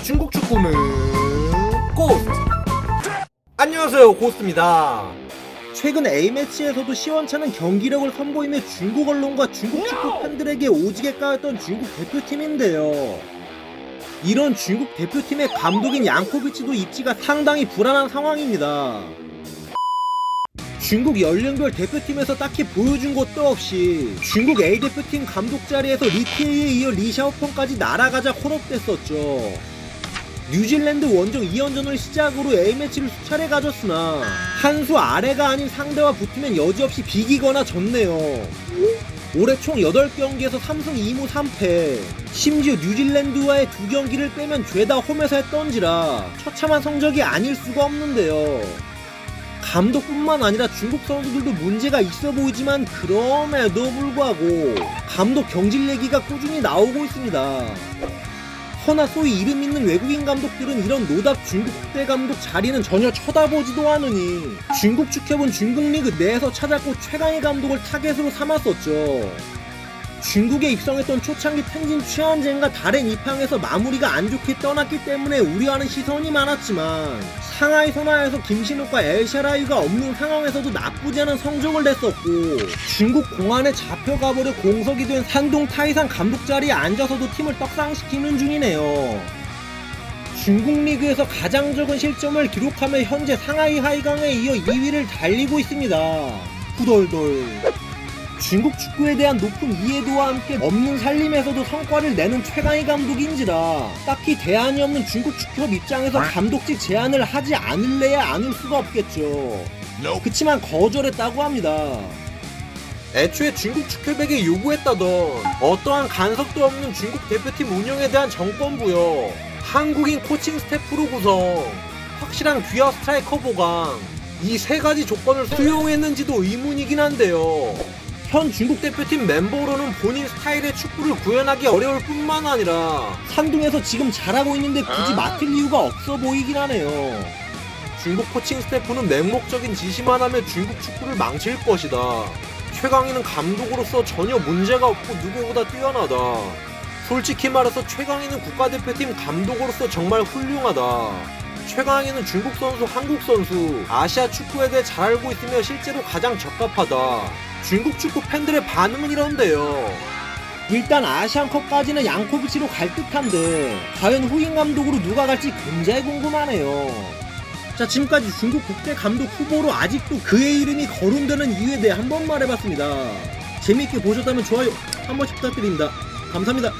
중국 축구는 고스트. 안녕하세요, 고스트입니다. 최근 A매치에서도 시원찮은 경기력을 선보이며 중국 언론과 중국 축구 팬들에게 오지게 까였던 중국 대표팀인데요. 이런 중국 대표팀의 감독인 양코비치도 입지가 상당히 불안한 상황입니다. 중국 연령별 대표팀에서 딱히 보여준 것도 없이 중국 A대표팀 감독 자리에서 리케이에 이어 리샤오펑까지 날아가자 홀업됐었죠. 뉴질랜드 원정 2연전을 시작으로 A매치를 수차례 가졌으나 한 수 아래가 아닌 상대와 붙으면 여지없이 비기거나 졌네요. 올해 총 8경기에서 3승 2무 3패, 심지어 뉴질랜드와의 2경기를 빼면 죄다 홈에서 했던지라 처참한 성적이 아닐 수가 없는데요. 감독뿐만 아니라 중국 선수들도 문제가 있어 보이지만 그럼에도 불구하고 감독 경질 얘기가 꾸준히 나오고 있습니다. 허나 소위 이름 있는 외국인 감독들은 이런 노답 중국 국대 감독 자리는 전혀 쳐다보지도 않으니 중국 축협은 중국 리그 내에서 찾았고 최강의 감독을 타겟으로 삼았었죠. 중국에 입성했던 초창기 텐진 취한젠과 다른 입항에서 마무리가 안 좋게 떠났기 때문에 우려하는 시선이 많았지만 상하이 선화에서 김신욱과 엘샤라이가 없는 상황에서도 나쁘지 않은 성적을 냈었고 중국 공안에 잡혀가버려 공석이 된 산동 타이상 감독 자리에 앉아서도 팀을 떡상시키는 중이네요. 중국 리그에서 가장 적은 실점을 기록하며 현재 상하이 하이강에 이어 2위를 달리고 있습니다. 후덜덜. 중국 축구에 대한 높은 이해도와 함께 없는 살림에서도 성과를 내는 최강의 감독인지라 딱히 대안이 없는 중국 축협 입장에서 감독직 제안을 하지 않을래야 않을 수가 없겠죠. 그치만 거절했다고 합니다. 애초에 중국 축협에게 요구했다던 어떠한 간섭도 없는 중국 대표팀 운영에 대한 정권 부여, 한국인 코칭 스태프로 구성, 확실한 귀화 스트라이커 보강, 이 세 가지 조건을 수용했는지도 의문이긴 한데요. 현 중국 대표팀 멤버로는 본인 스타일의 축구를 구현하기 어려울 뿐만 아니라 산둥에서 지금 잘하고 있는데 굳이 맡을 이유가 없어 보이긴 하네요. 중국 코칭 스태프는 맹목적인 지시만 하며 중국 축구를 망칠 것이다. 최강희는 감독으로서 전혀 문제가 없고 누구보다 뛰어나다. 솔직히 말해서 최강희는 국가대표팀 감독으로서 정말 훌륭하다. 최강희는 중국 선수, 한국 선수, 아시아 축구에 대해 잘 알고 있으며 실제로 가장 적합하다. 중국 축구 팬들의 반응은 이런데요. 일단 아시안컵까지는 양코비치로 갈 듯한데 과연 후임 감독으로 누가 갈지 굉장히 궁금하네요. 자, 지금까지 중국 국대 감독 후보로 아직도 그의 이름이 거론되는 이유에 대해 한번 말해봤습니다. 재미있게 보셨다면 좋아요 한 번씩 부탁드립니다. 감사합니다.